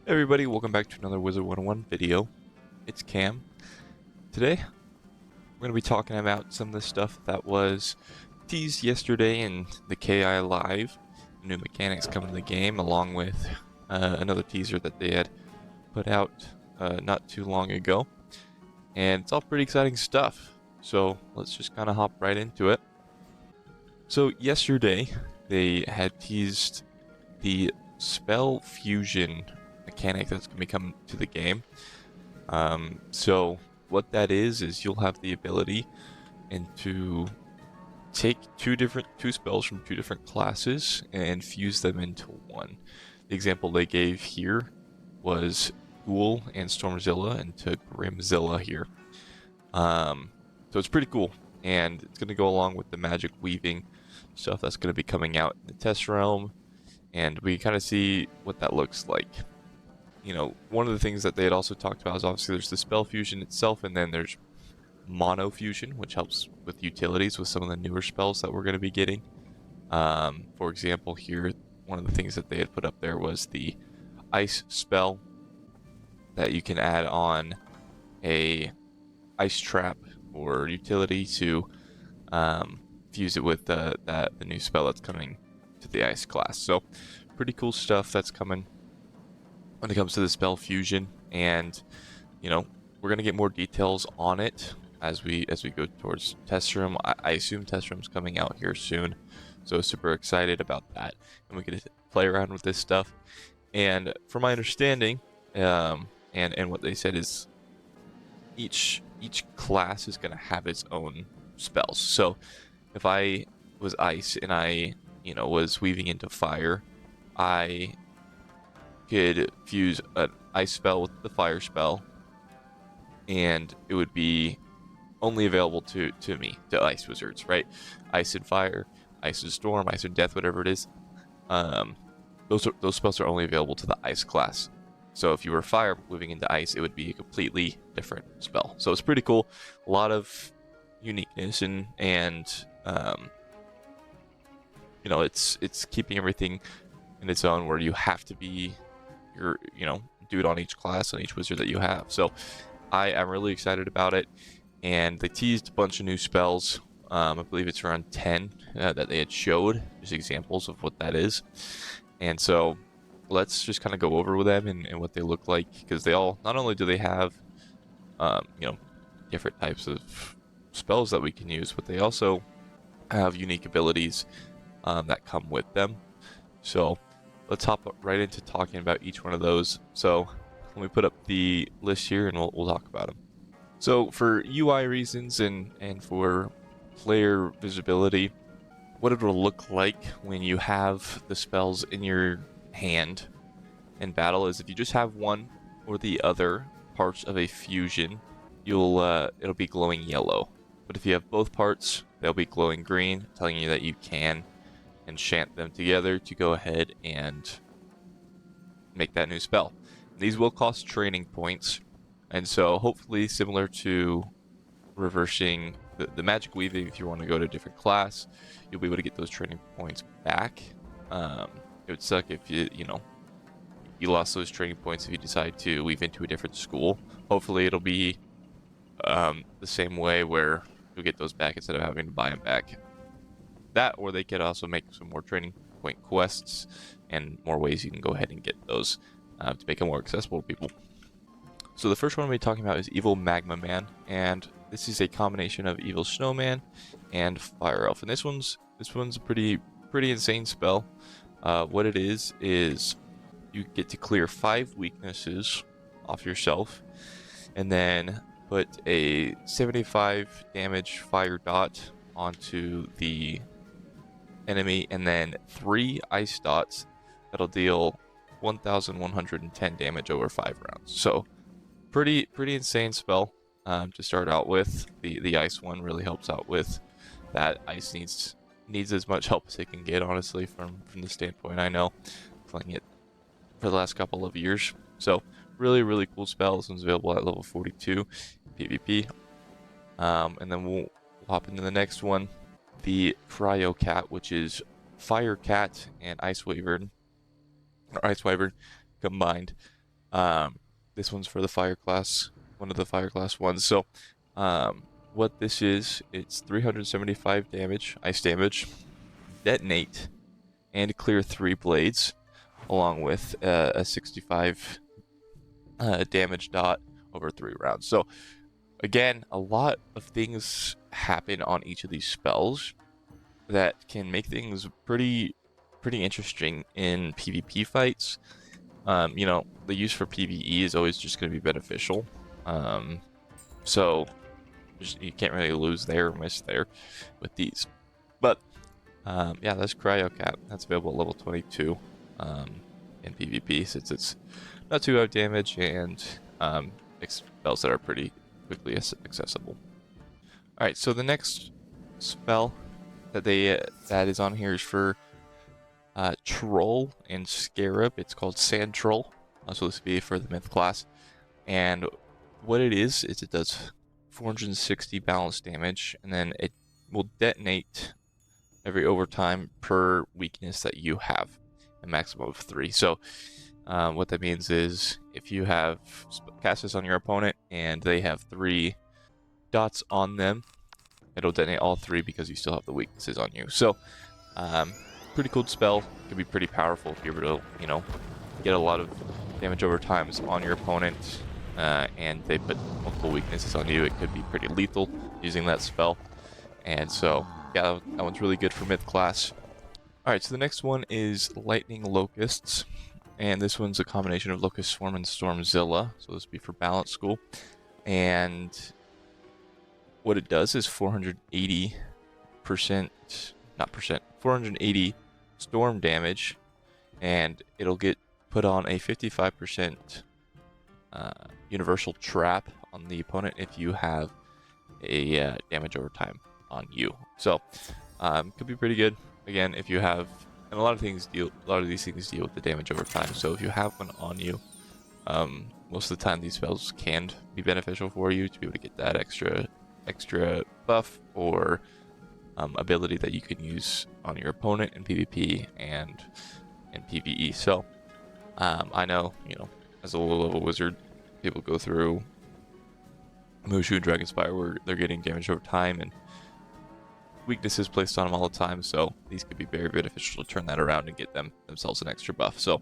Hey everybody, welcome back to another Wizard101 video. It's Cam. Today, we're going to be talking about some of the stuff that was teased yesterday in the KI Live. New mechanics coming to the game, along with another teaser that they had put out not too long ago. And it's all pretty exciting stuff. So let's just kind of hop right into it. So yesterday, they had teased the spell fusion mechanic that's going to be coming to the game. So what that is you'll have the ability to take two spells from two different classes and fuse them into one. The example they gave here was Ghoul and Stormzilla into Grimzilla here. So it's pretty cool, and it's going to go along with the magic weaving stuff that's going to be coming out in the test realm, and we kind of see what that looks like. You know, one of the things that they had also talked about is obviously there's the spell fusion itself, and then there's mono fusion, which helps with utilities with some of the newer spells that we're going to be getting. For example, here, one of the things that they had put up there was the ice spell that you can add on a ice trap or utility to fuse it with the new spell that's coming to the ice class. So pretty cool stuff that's coming when it comes to the spell fusion, and you know, we're gonna get more details on it as we go towards test room. I assume test room's coming out here soon, so super excited about that, and we get to play around with this stuff. And from my understanding, and what they said is each class is gonna have its own spells. So if I was ice and I was weaving into fire, I could fuse an ice spell with the fire spell, and it would be only available to me, to ice wizards, right? Ice and fire, ice and storm, ice and death, whatever it is. Those spells are only available to the ice class. So if you were fire moving into ice, it would be a completely different spell. So it's pretty cool. A lot of uniqueness, and it's keeping everything in its own, where you have to be do it on each class, on each wizard that you have. So I am really excited about it, and they teased a bunch of new spells. I believe it's around 10 that they had showed, just examples of what that is. And so let's just kind of go over with them and what they look like, because they all, not only do they have different types of spells that we can use, but they also have unique abilities that come with them. So let's hop right into talking about each one of those. So let me put up the list here, and we'll talk about them. So for UI reasons and for player visibility, what it will look like when you have the spells in your hand in battle is, if you just have one or the other parts of a fusion, it'll be glowing yellow. But if you have both parts, they'll be glowing green, telling you that you can enchant them together to go ahead and make that new spell. These will cost training points, and so hopefully similar to reversing the magic weaving, if you want to go to a different class, you'll be able to get those training points back. It would suck if you lost those training points if you decide to weave into a different school. Hopefully it'll be the same way, where you'll get those back instead of having to buy them back. That, or they could also make some more training point quests and more ways you can go ahead and get those to make it more accessible to people. So the first one we'll be talking about is Evil Magma Man, and this is a combination of Evil Snowman and Fire Elf. And this one's a pretty insane spell. What it is you get to clear 5 weaknesses off yourself, and then put a 75 damage fire dot onto the enemy, and then 3 ice dots that'll deal 1,110 damage over 5 rounds. So pretty insane spell to start out with. The ice one really helps out with that. Ice needs as much help as it can get, honestly, from the standpoint I know, playing it for the last couple of years. So really cool spell. This one's available at level 42 PvP. And then we'll hop into the next one, the Cryo Cat, which is Fire Cat and Ice Wyvern combined. This one's for the fire class, one of the fire class ones. So, what this is, it's 375 damage, ice damage, detonate, and clear 3 blades, along with a 65 damage dot over 3 rounds. So, again, a lot of things happen on each of these spells that can make things pretty interesting in PvP fights. You know, the use for PvE is always just going to be beneficial. So you can't really lose there or miss there with these. But yeah, that's Cryo Cat. That's available at level 22 in PvP, since it's not too out damage and spells that are pretty quickly accessible. All right, so the next spell that that is on here is for Troll and Scarab. It's called Sand Troll. So this would be for the Myth class. And what it is it does 460 balance damage, and then it will detonate every overtime per weakness that you have, a maximum of 3. So what that means is if you have cast this on your opponent and they have 3 dots on them, it'll detonate all 3 because you still have the weaknesses on you. So pretty cool spell. Can be pretty powerful if you're able to, you know, get a lot of damage over times on your opponent, and they put multiple weaknesses on you. It could be pretty lethal using that spell. And so yeah, that one's really good for Myth class. Alright, so the next one is Lightning Locusts, and this one's a combination of Locust Swarm and Stormzilla. So this would be for Balance School. And what it does is 480 storm damage, and it'll get put on a 55% universal trap on the opponent if you have a damage over time on you. So could be pretty good again if you have, and a lot of these things deal with the damage over time. So if you have one on you, most of the time these spells can be beneficial for you to be able to get that extra buff or ability that you can use on your opponent in PvP and in PvE. So I know, you know, as a low level wizard, people go through Mushu and Dragonspire where they're getting damage over time and weaknesses placed on them all the time. So these could be very beneficial to turn that around and get themselves an extra buff. So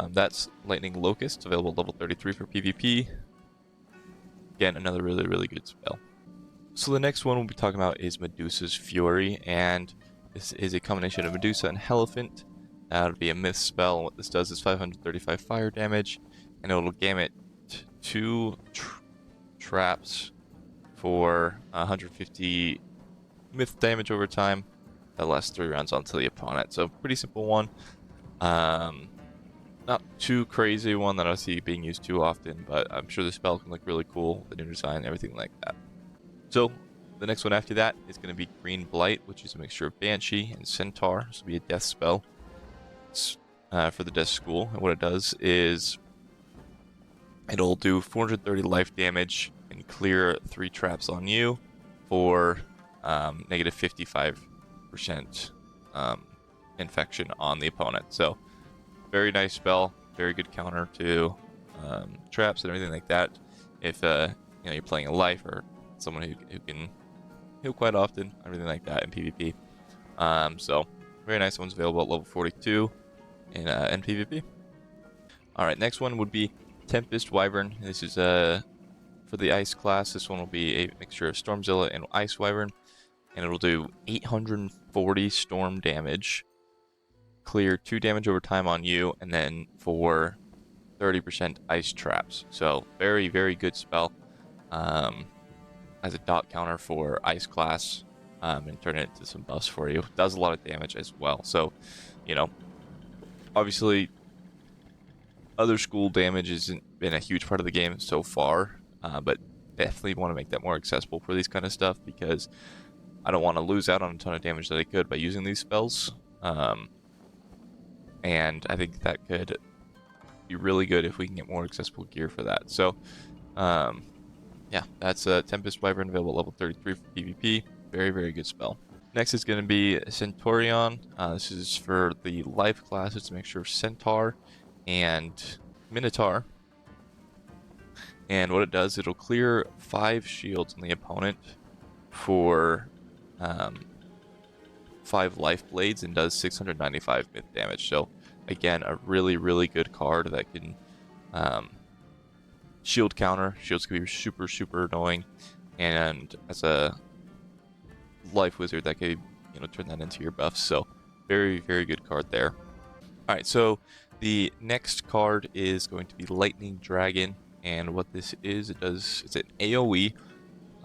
that's Lightning Locust, available at level 33 for PvP. Again, another really good spell. So the next one we'll be talking about is Medusa's Fury, and this is a combination of Medusa and Elephant. That would be a myth spell. What this does is 535 fire damage, and it'll gamut 2 traps for 150 myth damage over time. That lasts 3 rounds onto the opponent. So pretty simple one. Not too crazy one that I see being used too often, but I'm sure the spell can look really cool, the new design, everything like that. So the next one after that is going to be Green Blight, which is a mixture of Banshee and Centaur. This will be a death spell. It's for the Death School, and what it does is it'll do 430 life damage and clear 3 traps on you for negative 55% infection on the opponent. So very nice spell, very good counter to traps and everything like that. If you know, you're playing a life or someone who can heal quite often, everything like that in PvP. So very nice. One's available at level 42 in PvP. All right, next one would be Tempest Wyvern. This is for the Ice class. This one will be a mixture of Stormzilla and Ice Wyvern, and it'll do 840 storm damage, clear 2 damage over time on you, and then for 30% ice traps. So very good spell. As a dot counter for Ice class, and turn it into some buffs for you. Does a lot of damage as well. So, you know, obviously other school damage hasn't been a huge part of the game so far, but definitely want to make that more accessible for these kind of stuff, because I don't want to lose out on a ton of damage that I could by using these spells. And I think that could be really good if we can get more accessible gear for that. So, yeah, that's Tempest Wyvern, available at level 33 for PvP. Very good spell. Next is going to be Centaurion. This is for the life class. It's a mixture of Centaur and Minotaur. And what it does, it'll clear 5 shields on the opponent for 5 life blades and does 695 myth damage. So again, a really, really good card that can shield counter. Shields can be super, super annoying. And as a life wizard, that could, turn that into your buffs. So very, very good card there. All right, so the next card is going to be Lightning Dragon. And what this is, it's an AoE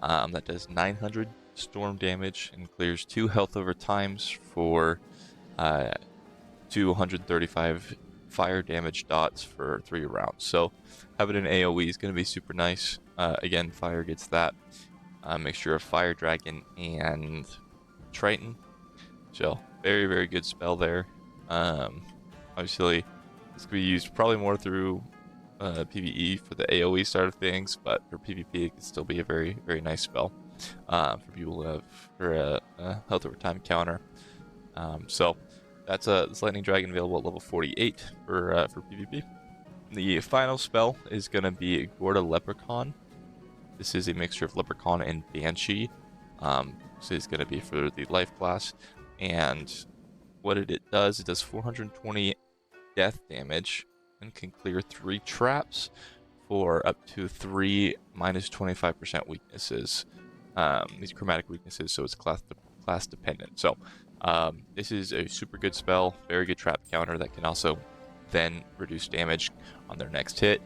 that does 900 storm damage and clears 2 health over times for 235 fire damage dots for 3 rounds. So having an AoE is going to be super nice. Again, fire gets that mixture of Fire Dragon and Triton. So very, very good spell there. Obviously, this could be used probably more through PvE for the AoE side of things, but for PvP it can still be a very, very nice spell for people who have for a health over time counter. So that's this Lightning Dragon available at level 48 for PvP. The final spell is going to be Gorda Leprechaun. This is a mixture of Leprechaun and Banshee. This is going to be for the life class, and what it does 420 death damage and can clear 3 traps for up to 3 minus 25% weaknesses. These chromatic weaknesses, so it's class dependent. So this is a super good spell, very good trap counter that can also then reduce damage on their next hit,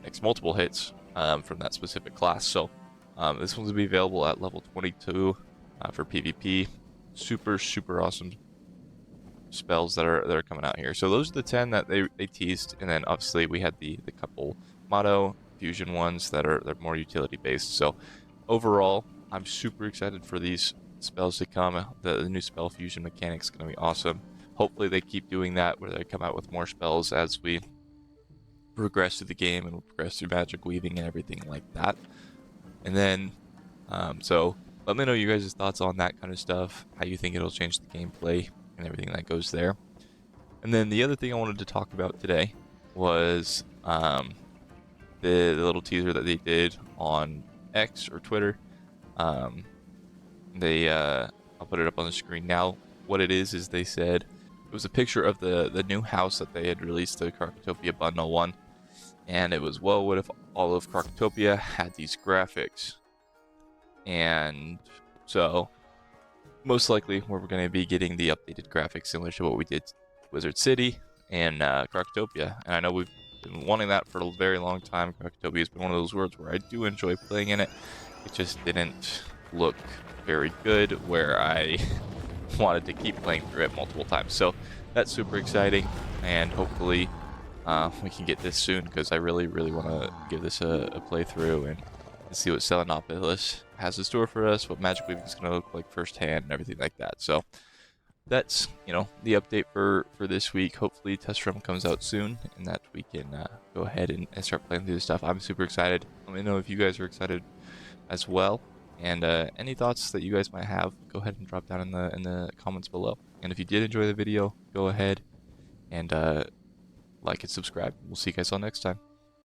next multiple hits from that specific class. So this one's gonna be available at level 22 for PvP. Super, super awesome spells that are coming out here. So those are the 10 that they teased, and then obviously we had the couple Motto fusion ones that are more utility based. So overall, I'm super excited for these spells to come. The new spell fusion mechanic is going to be awesome. Hopefully they keep doing that, where they come out with more spells as we progress through the game and progress through magic weaving and everything like that. And then so let me know you guys' thoughts on that kind of stuff, how you think it'll change the gameplay and everything that goes there. And then the other thing I wanted to talk about today was the little teaser that they did on X or Twitter. I'll put it up on the screen now. What it is they said it was a picture of the new house that they had released, the Krokotopia Bundle 1, and it was, well, what if all of Krokotopia had these graphics? And so most likely we're going to be getting the updated graphics similar to what we did Wizard City and Krokotopia. And I know we've been wanting that for a very long time. Krokotopia has been one of those worlds where I do enjoy playing in it. It just didn't look very good where I wanted to keep playing through it multiple times. So that's super exciting, and hopefully we can get this soon, because I really, really want to give this a playthrough and see what Selenopolis has in store for us, what magic weaving is going to look like firsthand, and everything like that. So that's, the update for this week. Hopefully Test Realm comes out soon, and that we can go ahead and start playing through this stuff. I'm super excited. Let me know if you guys are excited as well, and any thoughts that you guys might have, go ahead and drop down in the comments below. And if you did enjoy the video, go ahead and like and subscribe. We'll see you guys all next time.